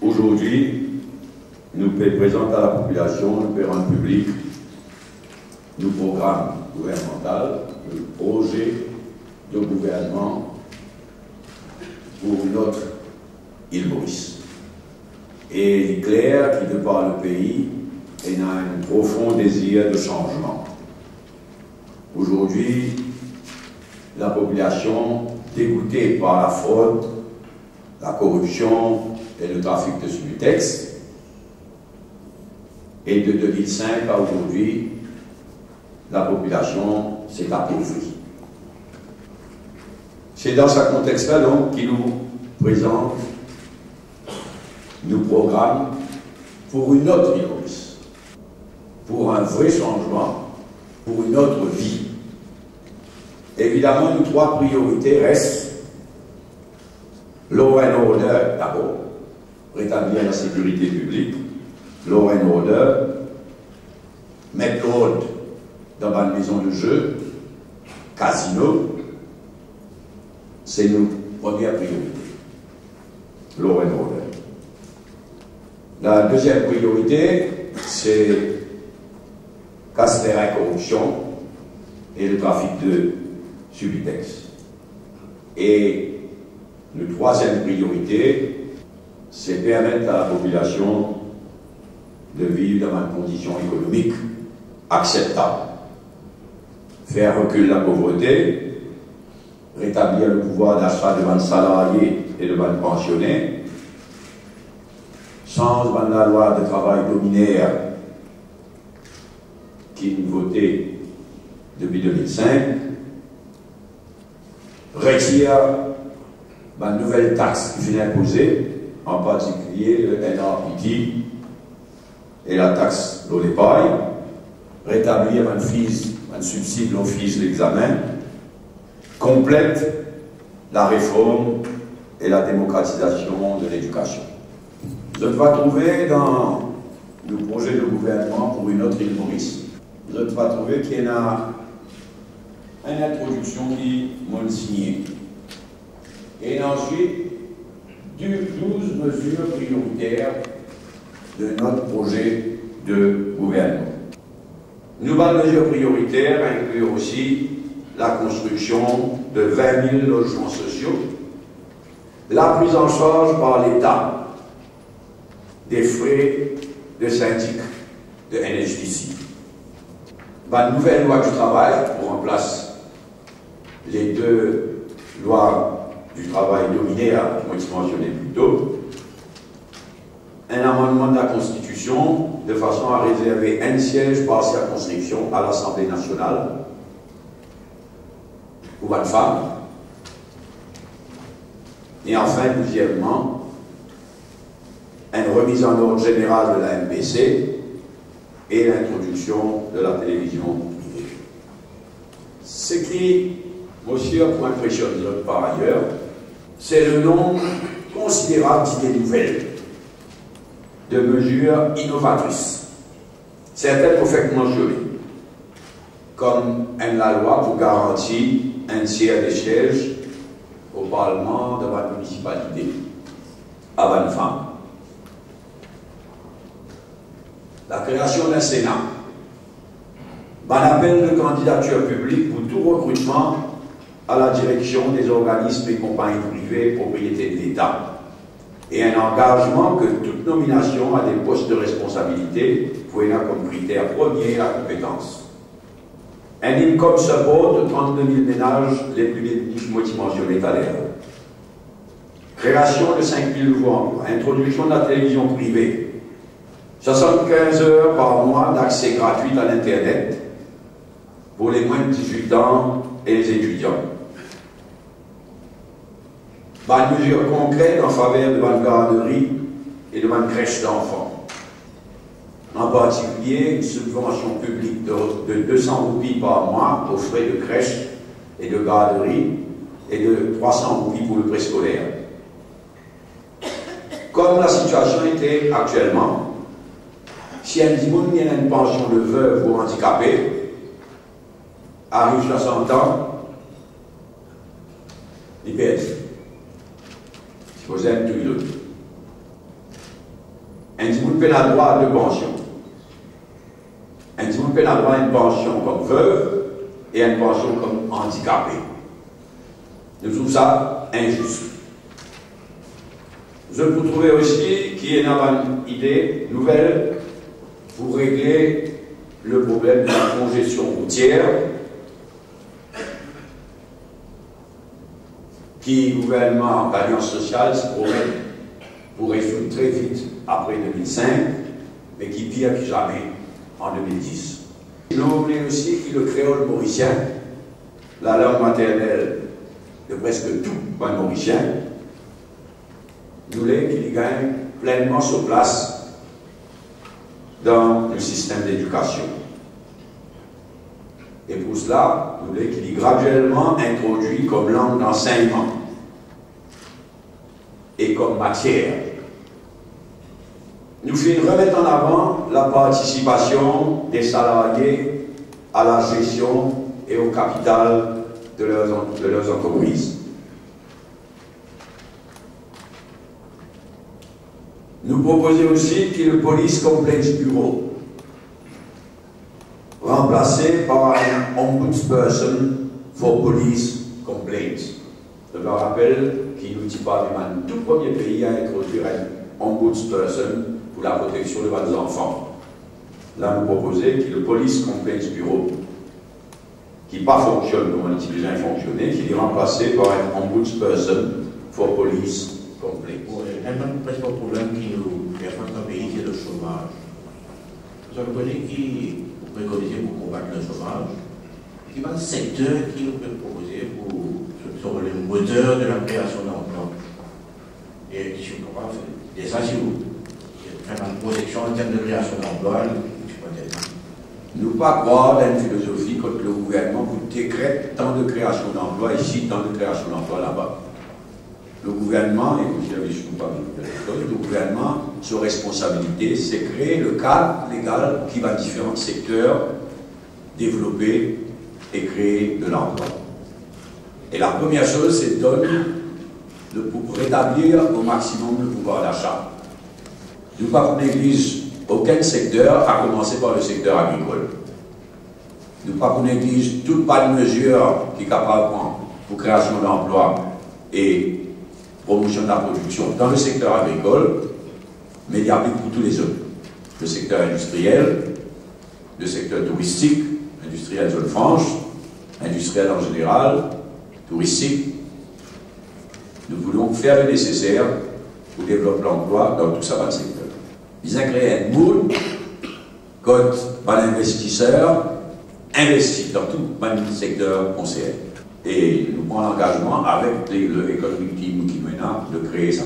Aujourd'hui, nous présentons à la population, nous rendre public, nos programmes gouvernementaux, le projet de gouvernement pour notre île Maurice. Et il est clair qu'il de par le pays, il a un profond désir de changement. Aujourd'hui, la population, dégoûtée par la fraude, la corruption et le trafic de Subutex, et de 2005 à aujourd'hui, la population s'est appauvrie. C'est dans ce contexte-là donc qu'il nous présente nos programmes pour une autre île Maurice, pour un vrai changement, pour une autre vie. Évidemment, nos trois priorités restent law and order d'abord, rétablir la sécurité publique, law and order, mettre l'ordre dans la maison de jeu, casino, c'est nos premières priorités. Law and order. La deuxième priorité, c'est casser la corruption et le trafic de Subutex. Et la troisième priorité, c'est permettre à la population de vivre dans une condition économique acceptable. Faire reculer la pauvreté, rétablir le pouvoir d'achat devant les salariés et devant les pensionnés, changer la loi de travail dominaire qui est votée depuis 2005, retirer une nouvelle taxe qui vient imposer, en particulier le NRPT et la taxe de l'épargne, rétablir un subside aux fils d'examen, complète la réforme et la démocratisation de l'éducation. Vous allez trouver dans le projet de gouvernement pour une autre île Maurice, vous allez trouver qu'il y a une introduction qui m'a signé. Et ensuite, 12 mesures prioritaires de notre projet de gouvernement. Une nouvelle mesure prioritaire inclut aussi la construction de 20 000 logements sociaux, la prise en charge par l'État des frais de syndic de NHDC. Une nouvelle loi du travail pour remplacer les deux lois du travail dominaires qui ont été mentionnées plus tôt, un amendement de la Constitution de façon à réserver un siège par circonscription à l'Assemblée nationale pour une femme. Et enfin, deuxièmement, une remise en ordre générale de la MPC et l'introduction de la télévision privée. Ce qui, monsieur, pour impressionner par ailleurs, c'est le nombre considérable d'idées nouvelles, de mesures innovatrices, certaines parfaitement mentionnées, comme la loi pour garantir un tiers des sièges au Parlement de la municipalité à 20 femmes. La création d'un Sénat, un appel de candidature publique pour tout recrutement à la direction des organismes et compagnies privées propriété de l'État, et un engagement que toute nomination à des postes de responsabilité pourrait avoir comme critère premier la compétence. Un income support de 32 000 ménages les plus démunis mentionnés à l'heure. Création de 5 000 nouveaux emplois. Introduction de la télévision privée. 75 heures par mois d'accès gratuit à l'Internet pour les moins de 18 ans et les étudiants. Une mesure concrète en faveur de la garderie et de la crèche d'enfants. En particulier, une subvention publique de 200 roupies par mois aux frais de crèche et de garderie et de 300 roupies pour le préscolaire. Comme la situation était actuellement, si un dimoun y a une pension de veuve ou handicapé, arrive 60 ans, il perd. Si vous êtes tout l'autre. Un monde peut avoir droit à deux pensions. Un monde peut avoir une pension comme veuve et une pension comme handicapé. Nous trouvons ça injuste. Je peux trouver aussi qu'il y a une idée nouvelle pour régler le problème de la congestion routière qui, gouvernement d'Alliance sociale, se promet pour résoudre très vite après 2005, mais qui pire que jamais en 2010. Nous voulons aussi que le créole mauricien, la langue maternelle de presque tout les Mauriciens, nous voulons qu'il gagne pleinement sa place dans le système d'éducation. Et pour cela, nous voulons qu'il est graduellement introduit comme langue d'enseignement et comme matière. Nous voulons remettre en avant la participation des salariés à la gestion et au capital de leurs entreprises. Nous proposons aussi que le Police Complaints Bureau, remplacé par un Ombudsperson for Police Complaints. Je me rappelle qu'il nous dit pas le tout premier pays à introduire un Ombudsperson pour la protection de nos enfants. Là, nous proposons que le Police Complaints Bureau, qui n'a pas fonctionné comme on dit déjà fonctionné, qu'il est remplacé par un Ombudsperson for Police Complaints. Oui, un principal problème qui nous fait face dans le pays, c'est le chômage. Vous avez connu qui préconisé pour combattre le chômage. Il y a un secteur qui nous peut proposer pour sur le moteur de la création d'emplois. Et je ne comprends pas, déjà si vous faites une projection en termes de création d'emplois, nous ne pas croire dans une philosophie que le gouvernement vous décrète tant de création d'emplois ici, tant de création d'emplois là-bas. Le gouvernement, et vous avez pas le gouvernement, sa responsabilité, c'est créer le cadre légal qui va différents secteurs développer et créer de l'emploi. Et la première chose, c'est de rétablir au maximum le pouvoir d'achat. Nous ne pas qu'on néglige aucun secteur, à commencer par le secteur agricole. Nous ne pas qu'on néglige toute bonne mesure qui est capable de prendre pour création d'emplois et promotion de la production dans le secteur agricole, mais il y a plus pour tous les autres. Le secteur industriel, le secteur touristique, industriel zone franche, industriel en général, touristique. Nous voulons faire le nécessaire pour développer l'emploi dans tout ça dans le secteur. Ils ont créé un moule quand l'investisseur investit dans tout le secteur conseil. Et nous prenons l'engagement avec l'économie qui nous mène de créer ça.